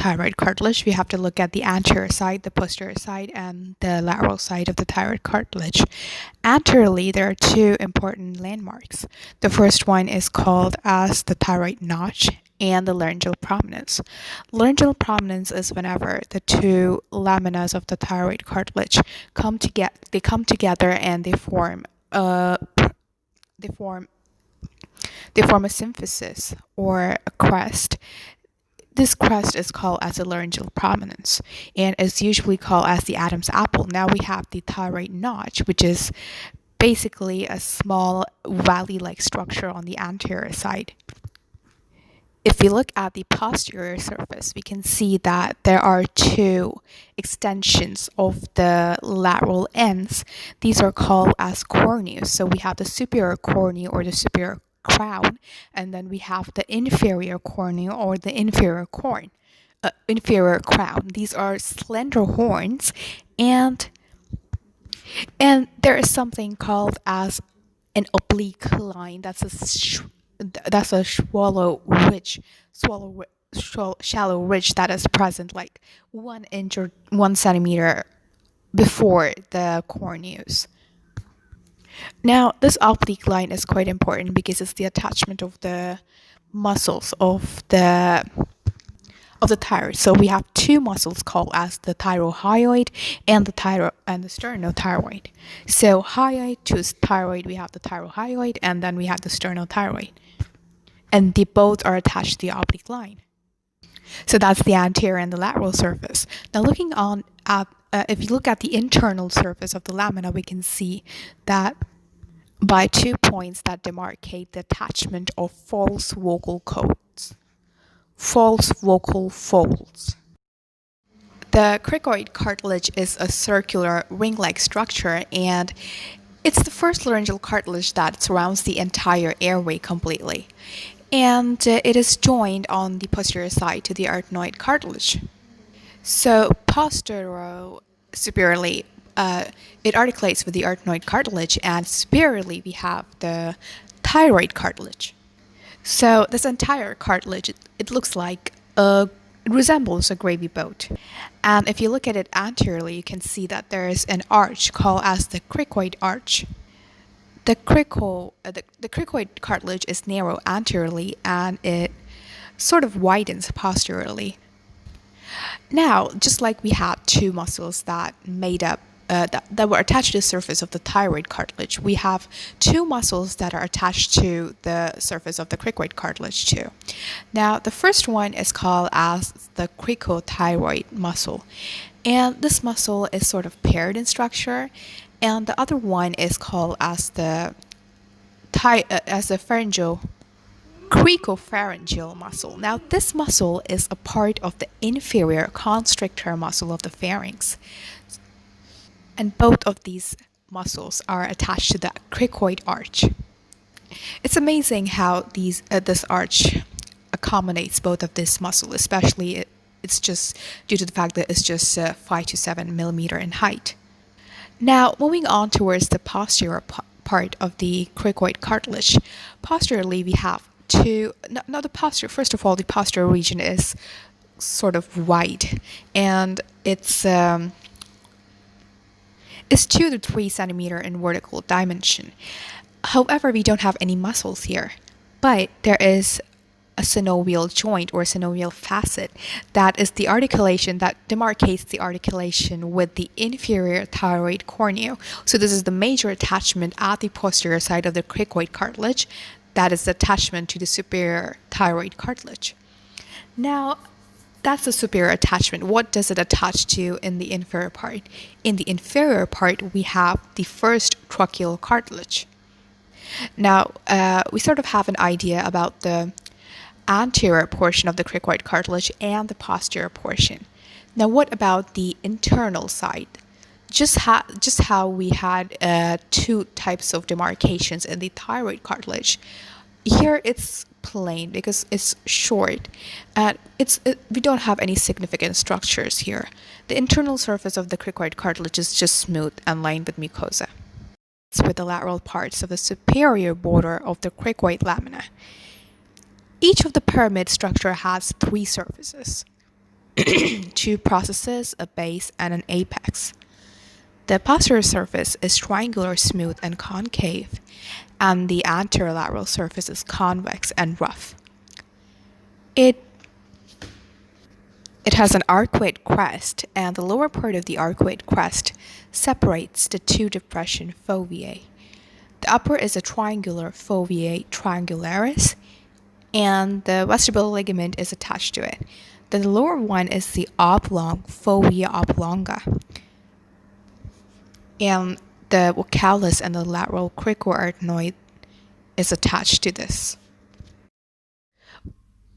thyroid cartilage, we have to look at the anterior side, the posterior side, and the lateral side of the thyroid cartilage. Anteriorly, there are two important landmarks. The first one is called as the thyroid notch and the laryngeal prominence. Laryngeal prominence is whenever the two laminas of the thyroid cartilage come together and they form a symphysis or a crest. This crest is called as a laryngeal prominence and is usually called as the Adam's apple. Now we have the thyroid notch, which is basically a small valley-like structure on the anterior side. If we look at the posterior surface, we can see that there are two extensions of the lateral ends. These are called as corneas. So we have the superior cornea or the superior crown, and then we have the inferior cornea or the inferior crown. These are slender horns, and there is something called as an oblique line. That's a shallow ridge that is present like 1 inch or 1 centimeter before the corneas. Now, this oblique line is quite important because it's the attachment of the muscles of the thyroid. So we have two muscles called as the thyroid and the sternothyroid. So hyoid to thyroid, we have the thyroid, and then we have the sternothyroid, and they both are attached to the oblique line. So that's the anterior and the lateral surface. Now, looking on at if you look at the internal surface of the lamina, we can see that by 2 points that demarcate the attachment of false vocal folds. The cricoid cartilage is a circular ring-like structure, and it's the first laryngeal cartilage that surrounds the entire airway completely. And it is joined on the posterior side to the arytenoid cartilage. So superiorly, it articulates with the arytenoid cartilage, and superiorly we have the thyroid cartilage. So this entire cartilage, it looks like it resembles a gravy boat. And if you look at it anteriorly, you can see that there is an arch called as the cricoid arch. The cricoid cartilage is narrow anteriorly, and it sort of widens posteriorly. Now, just like we had two muscles that were attached to the surface of the thyroid cartilage, we have two muscles that are attached to the surface of the cricoid cartilage too. Now, the first one is called as the cricothyroid muscle, and this muscle is sort of paired in structure, and the other one is called as the cricopharyngeal muscle. Now, this muscle is a part of the inferior constrictor muscle of the pharynx, and both of these muscles are attached to the cricoid arch. It's amazing how this arch accommodates both of these muscles, especially it's just due to the fact that it's just 5 to 7 millimeter in height. Now, moving on towards the posterior part of the cricoid cartilage. Posteriorly, we have first of all, the posterior region is sort of wide, and it's 2 to 3 centimeter in vertical dimension. However, we don't have any muscles here, but there is a synovial joint or synovial facet that is the articulation that demarcates the articulation with the inferior thyroid cornea. So this is the major attachment at the posterior side of the cricoid cartilage. That is the attachment to the superior thyroid cartilage. Now, that's the superior attachment. What does it attach to in the inferior part? In the inferior part, we have the first tracheal cartilage. Now, we sort of have an idea about the anterior portion of the cricoid cartilage and the posterior portion. Now, what about the internal side? Just how we had 2 types of demarcations in the thyroid cartilage. Here it's plain because it's short, and we don't have any significant structures here. The internal surface of the cricoid cartilage is just smooth and lined with mucosa. It's with the lateral parts of the superior border of the cricoid lamina. Each of the pyramid structure has 3 surfaces. two processes, a base and an apex. The posterior surface is triangular, smooth, and concave, and the anterolateral surface is convex and rough. It has an arcuate crest, and the lower part of the arcuate crest separates the two depression foveae. The upper is a triangular foveae triangularis, and the vestibular ligament is attached to it. Then the lower one is the oblong fovea oblonga, and the vocalis and the lateral cricoid is attached to this.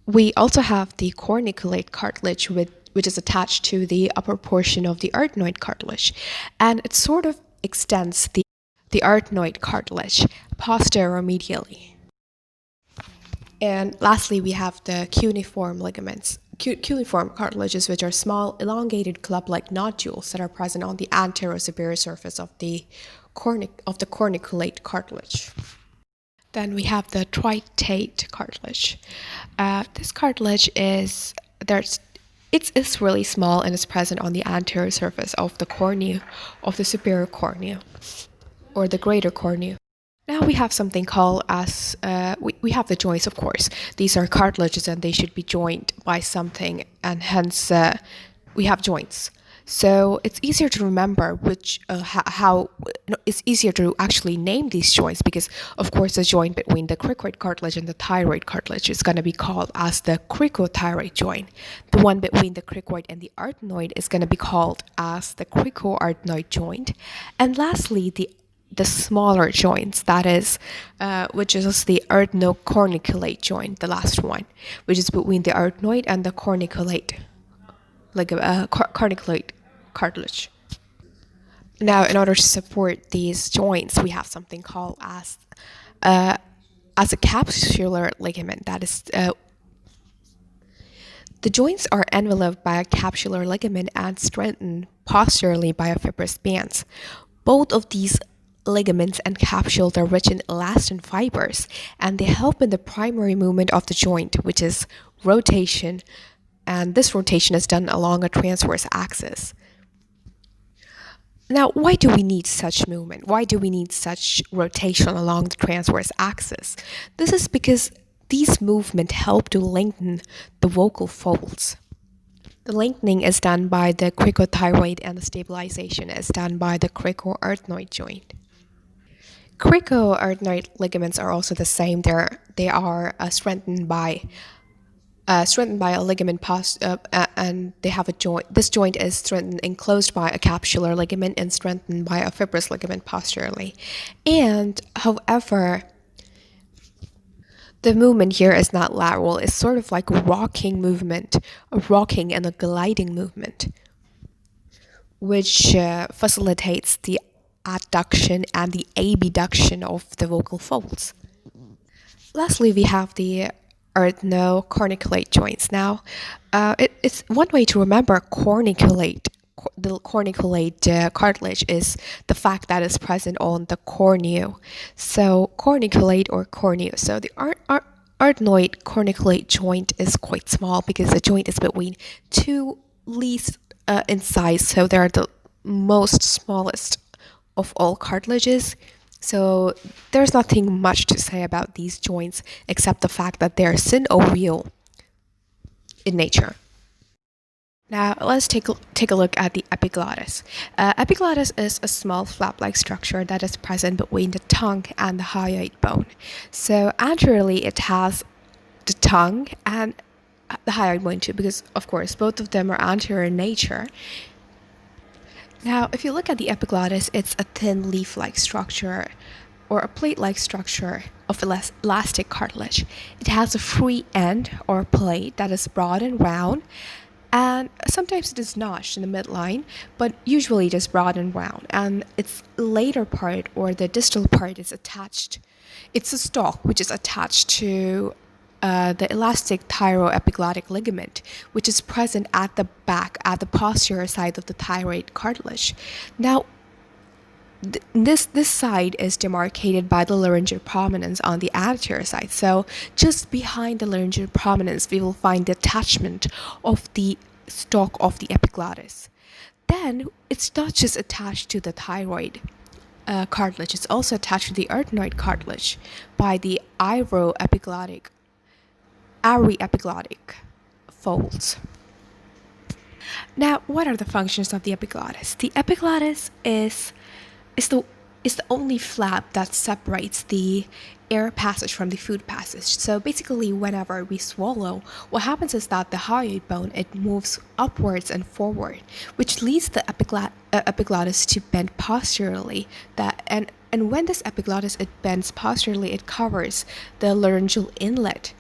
We also have the corniculate cartilage, which is attached to the upper portion of the arytenoid cartilage, and it sort of extends the arytenoid cartilage posteromedially. And lastly, we have the cuneiform ligaments. Cuneiform cartilages, which are small, elongated club-like nodules that are present on the anterior-superior surface of the corniculate cartilage. Then we have the tritate cartilage. This cartilage is really small and is present on the anterior surface of the cornea, of the superior cornea, or the greater cornea. Now we have something called as, we have the joints, of course. These are cartilages and they should be joined by something, and hence we have joints. So it's easier to remember it's easier to actually name these joints, because of course the joint between the cricoid cartilage and the thyroid cartilage is going to be called as the Cricothyroid Joint. The one between the cricoid and the arytenoid is going to be called as the Cricoarytenoid Joint. And lastly, the smaller joints, that is, which is the arytenocorniculate joint, the last one, which is between the arytenoid and the corniculate cartilage. Now, in order to support these joints, we have something called as a capsular ligament. That is, the joints are enveloped by a capsular ligament and strengthened posteriorly by a fibrous bands. Both of these ligaments and capsules are rich in elastin fibers, and they help in the primary movement of the joint, which is rotation, and this rotation is done along a transverse axis. Now, why do we need such movement? Why do we need such rotation along the transverse axis? This is because these movements help to lengthen the vocal folds. The lengthening is done by the cricothyroid, and the stabilization is done by the cricoarytenoid joint. Cricoarytenoid ligaments are also the same. They are strengthened by a ligament and they have a joint. This joint is strengthened enclosed by a capsular ligament and strengthened by a fibrous ligament posteriorly. And however, the movement here is not lateral. It's sort of like a rocking movement, a rocking and a gliding movement, which facilitates the adduction and the abduction of the vocal folds. Lastly, we have the arytenocorniculate joints. Now, it's one way to remember corniculate. The corniculate cartilage is the fact that is present on the cornea. So corniculate or cornea. So the arytenoid corniculate joint is quite small because the joint is between two least in size. So they're the most smallest of all cartilages. So there's nothing much to say about these joints except the fact that they're synovial in nature. Now let's take a look at the epiglottis. Epiglottis is a small flap-like structure that is present between the tongue and the hyoid bone. So anteriorly it has the tongue and the hyoid bone too, because of course both of them are anterior in nature. Now, if you look at the epiglottis, it's a thin leaf-like structure or a plate-like structure of elastic cartilage. It has a free end or plate that is broad and round, and sometimes it is notched in the midline, but usually it is broad and round, and its later part or the distal part is attached. It's a stalk which is attached to the elastic thyroepiglottic ligament, which is present at the back, at the posterior side of the thyroid cartilage. Now, this side is demarcated by the laryngeal prominence on the anterior side. So just behind the laryngeal prominence, we will find the attachment of the stalk of the epiglottis. Then it's not just attached to the thyroid cartilage, it's also attached to the arytenoid cartilage by the aryepiglottic folds. Now, what are the functions of the epiglottis? The epiglottis is the is the only flap that separates the air passage from the food passage. So basically, whenever we swallow, what happens is that the hyoid bone, it moves upwards and forward, which leads the epiglottis to bend posteriorly. And when this epiglottis it bends posteriorly, it covers the laryngeal inlet.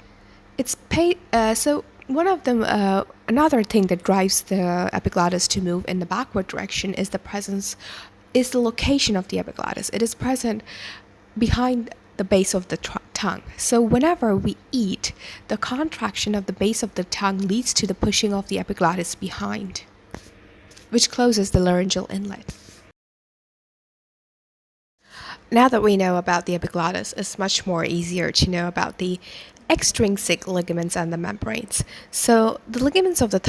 So one of them, another thing that drives the epiglottis to move in the backward direction is the location of the epiglottis. It is present behind the base of the tongue. So whenever we eat, the contraction of the base of the tongue leads to the pushing of the epiglottis behind, which closes the laryngeal inlet. Now that we know about the epiglottis, it's much more easier to know about the extrinsic ligaments and the membranes. So the ligaments of the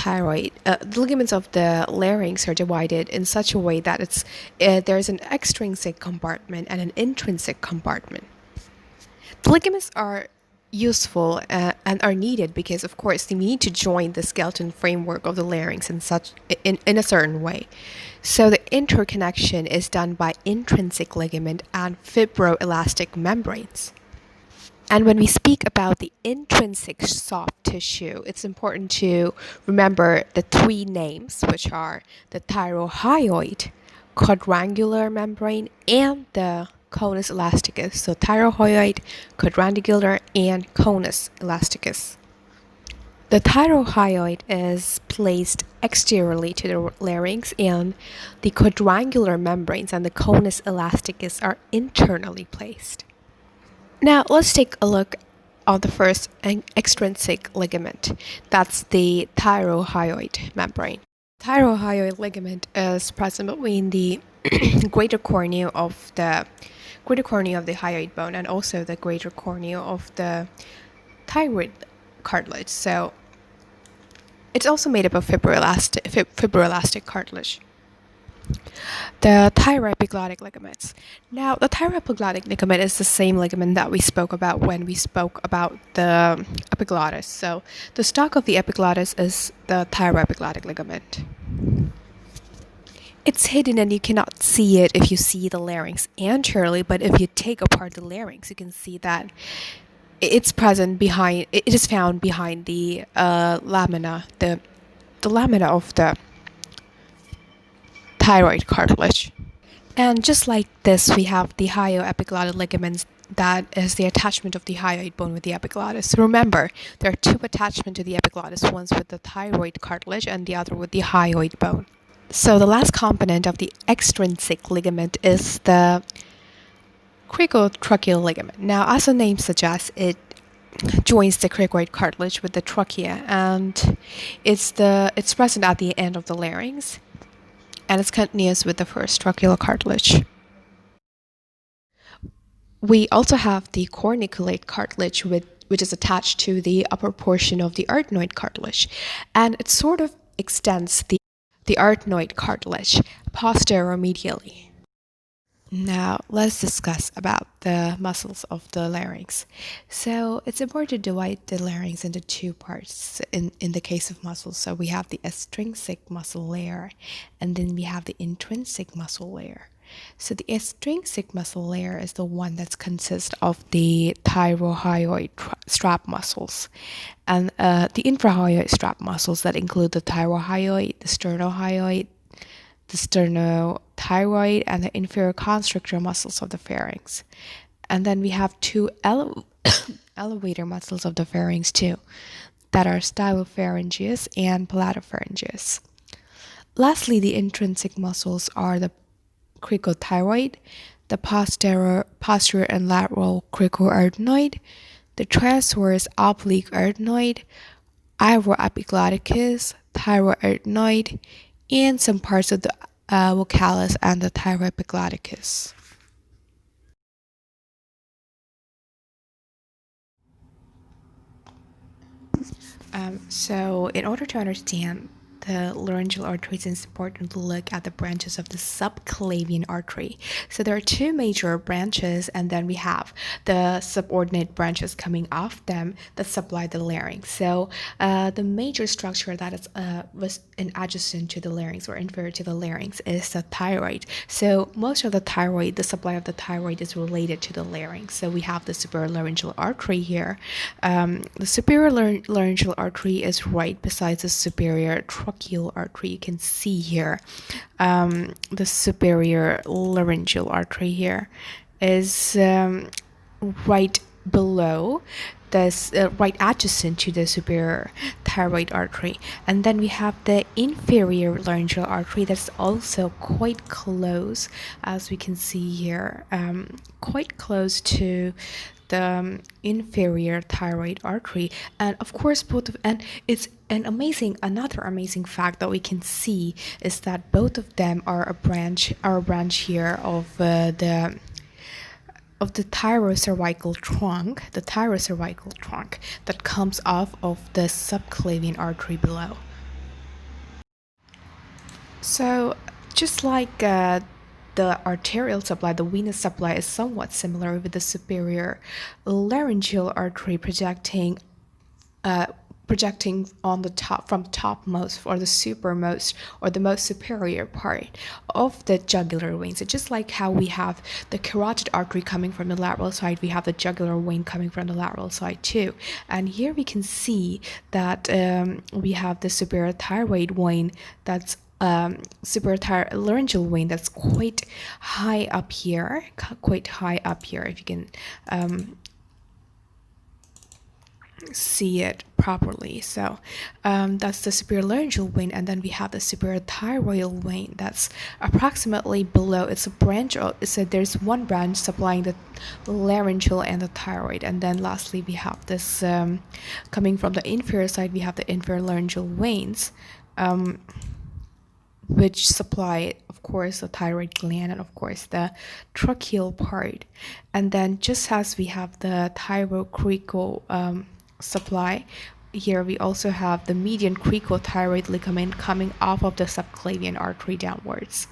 ligaments of the larynx are divided in such a way that there's an extrinsic compartment and an intrinsic compartment. The ligaments are useful and are needed because, of course, they need to join the skeleton framework of the larynx in a certain way. So the interconnection is done by intrinsic ligament and fibroelastic membranes. And when we speak about the intrinsic soft tissue, it's important to remember the three names, which are the thyroid, quadrangular membrane, and the conus elasticus. So thyroid, quadrangular, and conus elasticus. The thyroid is placed exteriorly to the larynx, and the quadrangular membranes and the conus elasticus are internally placed. Now, let's take a look on the first extrinsic ligament. That's the thyroid membrane. Thyroid ligament is present between the greater cornea of the hyoid bone and also the greater cornea of the thyroid cartilage. So it's also made up of fibroelastic cartilage. The thyroepiglottic ligaments. Now, the thyroepiglottic ligament is the same ligament that we spoke about when we spoke about the epiglottis. So the stalk of the epiglottis is the thyroepiglottic ligament. It's hidden and you cannot see it if you see the larynx anteriorly, but if you take apart the larynx, you can see that it is found behind the lamina, the lamina of the thyroid cartilage. And just like this, we have the hyoepiglottic ligaments, that is the attachment of the hyoid bone with the epiglottis. Remember, there are two attachments to the epiglottis, one with the thyroid cartilage and the other with the hyoid bone. So the last component of the extrinsic ligament is the cricoid ligament. Now, as the name suggests, it joins the cricoid cartilage with the trachea, and it's present at the end of the larynx, and it's continuous with the first tracheal cartilage. We also have the corniculate cartilage, which is attached to the upper portion of the arytenoid cartilage, and it sort of extends the arytenoid cartilage posteromedially. Now, let's discuss about the muscles of the larynx. So, it's important to divide the larynx into two parts in the case of muscles. So, we have the extrinsic muscle layer, and then we have the intrinsic muscle layer. So, the extrinsic muscle layer is the one that consists of the thyroid strap muscles, and the infrahyoid strap muscles that include the thyroid, the sternohyoid, the sternothyroid, and the inferior constrictor muscles of the pharynx. And then we have two elevator muscles of the pharynx too, that are stylopharyngeus and palatopharyngeus. Lastly, the intrinsic muscles are the cricothyroid, the posterior and lateral cricoarytenoid, the transverse oblique arytenoid, ivroepiglotticus, thyroarytenoid, and some parts of the vocalis and the thyroepiglotticus. So in order to understand the laryngeal arteries, it's important to look at the branches of the subclavian artery. So there are two major branches, and then we have the subordinate branches coming off them that supply the larynx. So the major structure that is was adjacent to the larynx or inferior to the larynx is the thyroid. So most of the supply of the thyroid is related to the larynx. So we have the superior laryngeal artery here. The superior laryngeal artery is right beside the superior tracheal artery. You can see here the superior laryngeal artery here is right below this, right adjacent to the superior thyroid artery. And then we have the inferior laryngeal artery that's also quite close, as we can see here, quite close to the inferior thyroid artery. And of course it's another amazing fact that we can see is that both of them are a branch here of the thyrocervical trunk, that comes off of the subclavian artery below. So just like the arterial supply, the venous supply is somewhat similar, with the superior laryngeal artery projecting on the top, from topmost, or the supermost, or the most superior part of the jugular vein. So just like how we have the carotid artery coming from the lateral side, we have the jugular vein coming from the lateral side too. And here we can see that we have the superior thyroid vein, that's superior laryngeal vein, that's quite high up here, if you can see it properly. So that's the superior laryngeal vein, and then we have the superior thyroid vein that's approximately below. It's a branch, so there's one branch supplying the laryngeal and the thyroid. And then lastly we have this coming from the inferior side, we have the inferior laryngeal veins, which supply, of course, the thyroid gland and of course the tracheal part. And then just as we have the thyrocrical supply, here we also have the median cricothyroid ligament coming off of the subclavian artery downwards.